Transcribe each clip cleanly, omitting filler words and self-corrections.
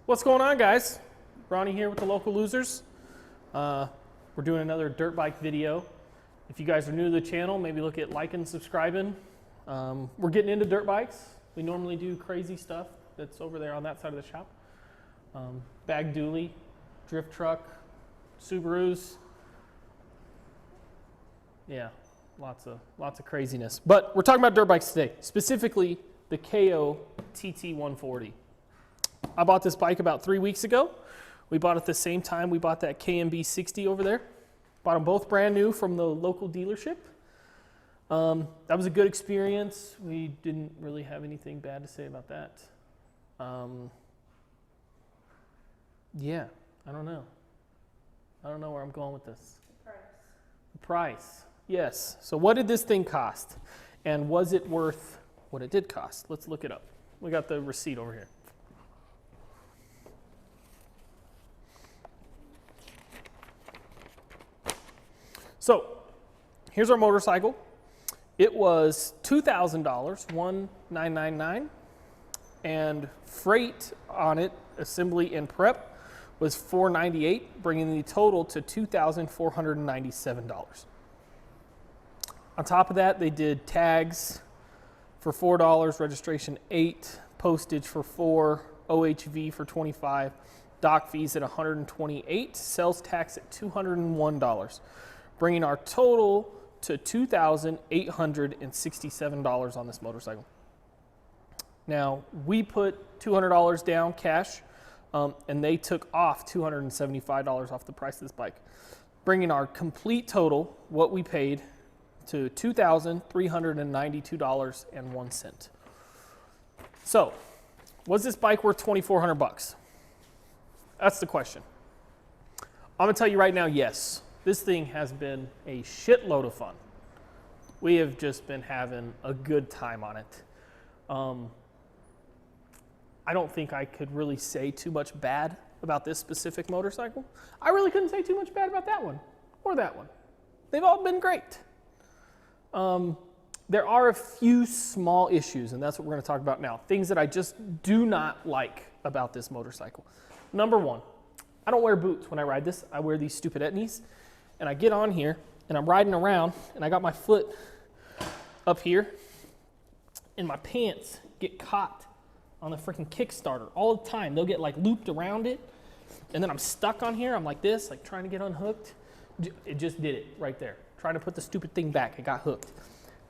What's going on, guys? Ronnie here with the Local Losers. We're doing another dirt bike video. If you guys are new to the channel, maybe look at liking and subscribing. We're getting into dirt bikes. We normally do crazy stuff that's over there on that side of the shop. Bag dually, drift truck, Subarus. Yeah, lots of craziness. But we're talking about dirt bikes today, specifically the Kayo TT140. I bought this bike about 3 weeks ago. We bought it the same time we bought that KMB 60 over there. Bought them both brand new from the local dealership. That was a good experience. We didn't really have anything bad to say about that. Yeah, I don't know. I don't know where I'm going with this. The price. Yes. So what did this thing cost? And was it worth what it did cost? Let's look it up. We got the receipt over here. So here's our motorcycle. It was $2,000, $1,999, and freight on it, assembly and prep, was $498, bringing the total to $2,497. On top of that, they did tags for $4, registration $8, postage for $4, OHV for $25, dock fees at $128, sales tax at $201. Bringing our total to $2,867 on this motorcycle. Now, we put $200 down cash, and they took off $275 off the price of this bike, bringing our complete total, what we paid, to $2,392.01. So, was this bike worth $2,400? That's the question. I'm gonna tell you right now, yes. This thing has been a shitload of fun. We have just been having a good time on it. I don't think I could really say too much bad about this specific motorcycle. I really couldn't say too much bad about that one or that one. They've all been great. There are a few small issues, and that's what we're going to talk about now. Things that I just do not like about this motorcycle. Number one, I don't wear boots when I ride this. I wear these stupid etnies. And I get on here, and I'm riding around, and I got my foot up here, and my pants get caught on the freaking Kickstarter all the time. They'll get like looped around it, and then I'm stuck on here. I'm like this, like trying to get unhooked. It just did it right there. Trying to put the stupid thing back, it got hooked.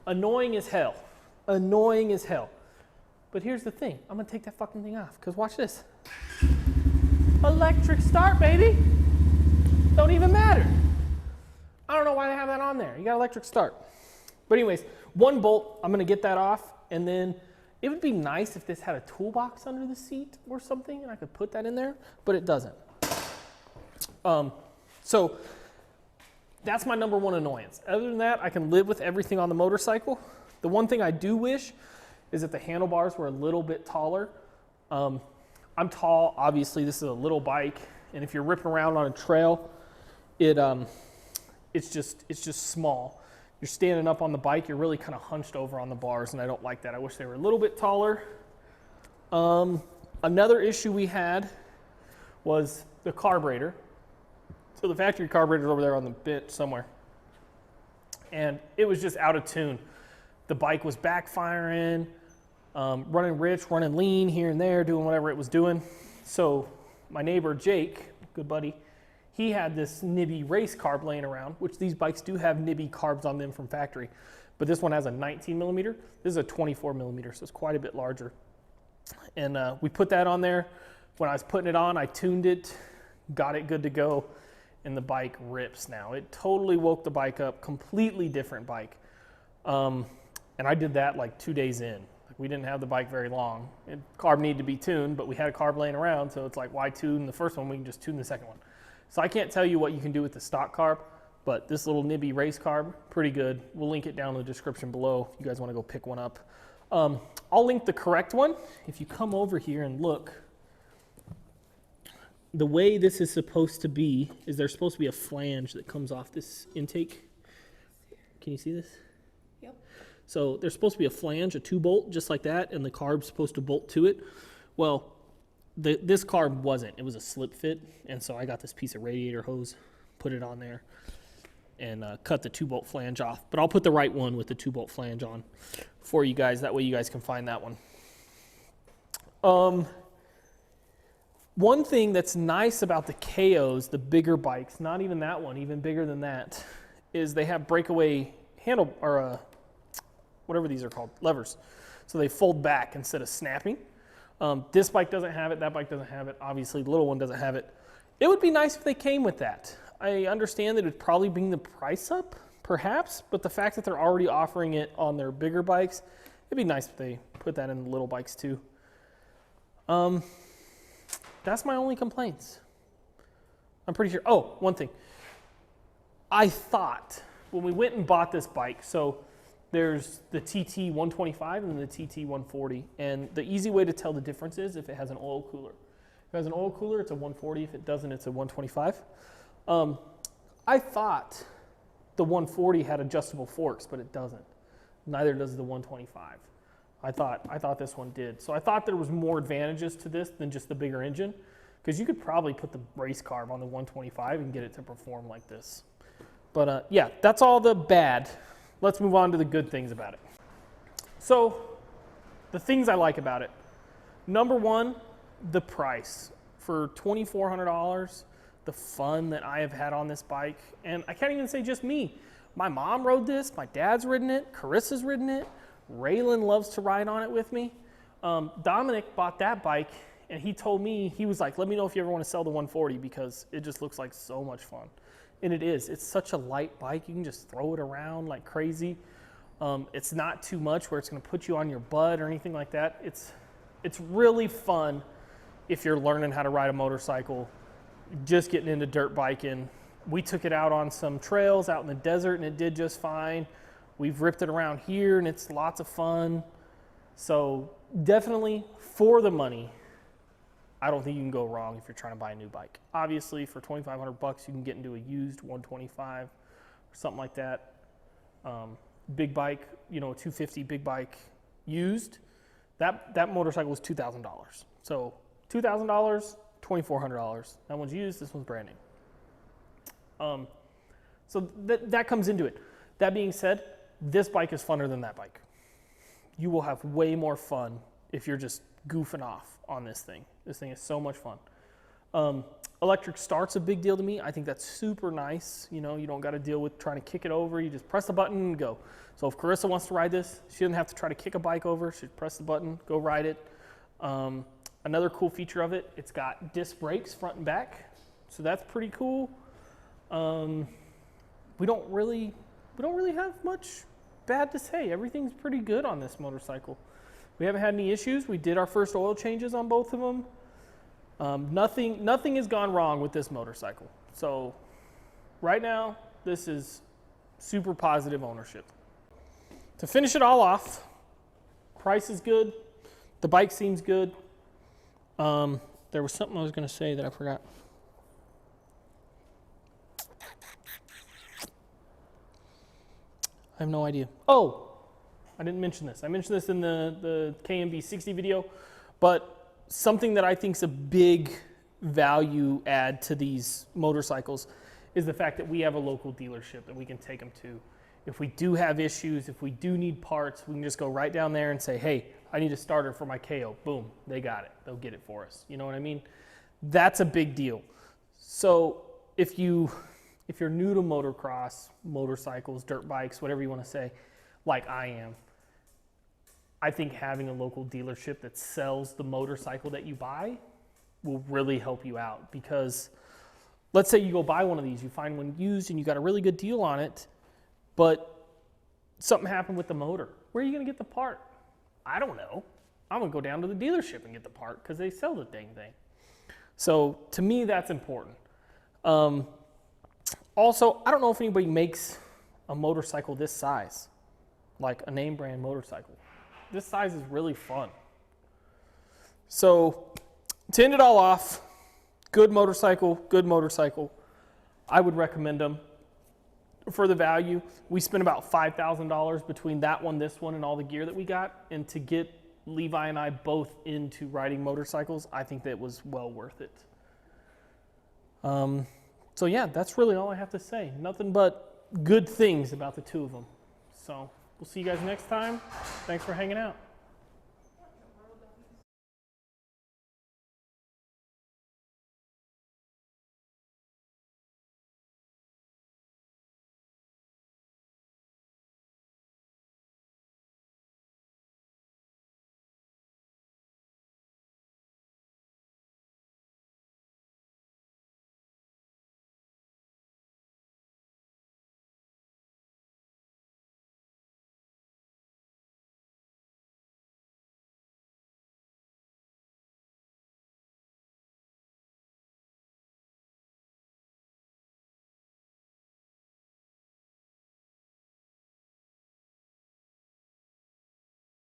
Annoying as hell. Annoying as hell. But here's the thing. I'm gonna take that fucking thing off, because watch this. Electric start, baby. Don't even matter. I don't know why they have that on there. You got electric start. But anyways, one bolt, I'm gonna get that off, and then it would be nice if this had a toolbox under the seat or something, and I could put that in there, but it doesn't. So that's my number one annoyance. Other than that, I can live with everything on the motorcycle. The one thing I do wish is that the handlebars were a little bit taller. I'm tall, obviously this is a little bike, and if you're ripping around on a trail, it's just small. You're standing up on the bike, you're really kind of hunched over on the bars, and I don't like that. I wish they were a little bit taller. Another issue we had was the carburetor. So the factory carburetor is over there on the bench somewhere. And it was just out of tune. The bike was backfiring, running rich, running lean here and there, doing whatever it was doing. So my neighbor Jake, good buddy, he had this Nibby race carb laying around, which these bikes do have Nibby carbs on them from factory. But this one has a 19 millimeter. This is a 24 millimeter, so it's quite a bit larger. And we put that on there. When I was putting it on, I tuned it, got it good to go, and the bike rips now. It totally woke the bike up, completely different bike. And I did that like 2 days in. Like, we didn't have the bike very long. Carb needed to be tuned, but we had a carb laying around, so it's like, why tune the first one? We can just tune the second one. So I can't tell you what you can do with the stock carb, but this little Nibby race carb, pretty good. We'll link it down in the description below if you guys want to go pick one up. I'll link the correct one. If you come over here and look, the way this is supposed to be is there's supposed to be a flange that comes off this intake. Can you see this? Yep. So there's supposed to be a flange, a 2-bolt, just like that, and the carb's supposed to bolt to it. Well, this carb wasn't. It was a slip fit, and so I got this piece of radiator hose, put it on there, and cut the 2-bolt flange off. But I'll put the right one with the 2-bolt flange on for you guys. That way you guys can find that one. One thing that's nice about the Kayos, the bigger bikes, not even that one, even bigger than that, is they have breakaway handle, or whatever these are called, levers. So they fold back instead of snapping. This bike doesn't have it, that bike doesn't have it. Obviously, the little one doesn't have it. It would be nice if they came with that. I understand that it would probably bring the price up, perhaps, but the fact that they're already offering it on their bigger bikes, it'd be nice if they put that in the little bikes too. That's my only complaints. I'm pretty sure. Oh, one thing. I thought when we went and bought this bike, so there's the TT125 and the TT140, and the easy way to tell the difference is if it has an oil cooler. If it has an oil cooler, it's a 140. If it doesn't, it's a 125. I thought the 140 had adjustable forks, but it doesn't. Neither does the 125. I thought this one did. So I thought there was more advantages to this than just the bigger engine, because you could probably put the race carb on the 125 and get it to perform like this. But yeah, that's all the bad. Let's move on to the good things about it. So the things I like about it. Number one, the price. For $2,400, the fun that I have had on this bike, and I can't even say just me. My mom rode this, my dad's ridden it, Carissa's ridden it, Raylan loves to ride on it with me. Dominic bought that bike, and he told me, he was like, let me know if you ever want to sell the 140, because it just looks like so much fun. And it is. It's such a light bike. You can just throw it around like crazy. It's not too much where it's going to put you on your butt or anything like that. It's really fun if you're learning how to ride a motorcycle, just getting into dirt biking. We took it out on some trails out in the desert, and it did just fine. We've ripped it around here, and it's lots of fun. So definitely, for the money, I don't think you can go wrong if you're trying to buy a new bike. Obviously, for $2,500, you can get into a used 125 or something like that. Big bike, you know, a 250 big bike used. That motorcycle was $2,000. So $2,000, $2,400. That one's used. This one's brand new. So that comes into it. That being said, this bike is funner than that bike. You will have way more fun if you're just goofing off on this thing. This thing is so much fun. Electric start's a big deal to me. I think that's super nice. You know, you don't got to deal with trying to kick it over. You just press the button and go. So if Carissa wants to ride this, she doesn't have to try to kick a bike over. She press the button, go ride it. Another cool feature of it, it's got disc brakes front and back. So that's pretty cool. We don't really have much bad to say. Everything's pretty good on this motorcycle. We haven't had any issues. We did our first oil changes on both of them. Nothing has gone wrong with this motorcycle. So right now, this is super positive ownership. To finish it all off, price is good. The bike seems good. There was something I was going to say that I forgot. I have no idea. Oh, I didn't mention this. I mentioned this in the KMB 60 video, but something that I think is a big value add to these motorcycles is the fact that we have a local dealership that we can take them to. If we do have issues, if we do need parts, we can just go right down there and say, hey, I need a starter for my Kayo. Boom, they got it. They'll get it for us. You know what I mean? That's a big deal. So if you're new to motocross, motorcycles, dirt bikes, whatever you want to say, like I am, I think having a local dealership that sells the motorcycle that you buy will really help you out, because let's say you go buy one of these, you find one used and you got a really good deal on it, but something happened with the motor. Where are you going to get the part? I don't know. I'm going to go down to the dealership and get the part because they sell the dang thing. So to me, that's important. Also, I don't know if anybody makes a motorcycle this size, like a name brand motorcycle. This size is really fun. So to end it all off, good motorcycle. I would recommend them. For the value, we spent about $5,000 between that one, this one, and all the gear that we got. And to get Levi and I both into riding motorcycles, I think that was well worth it. So yeah, that's really all I have to say. Nothing but good things about the two of them. So we'll see you guys next time. Thanks for hanging out.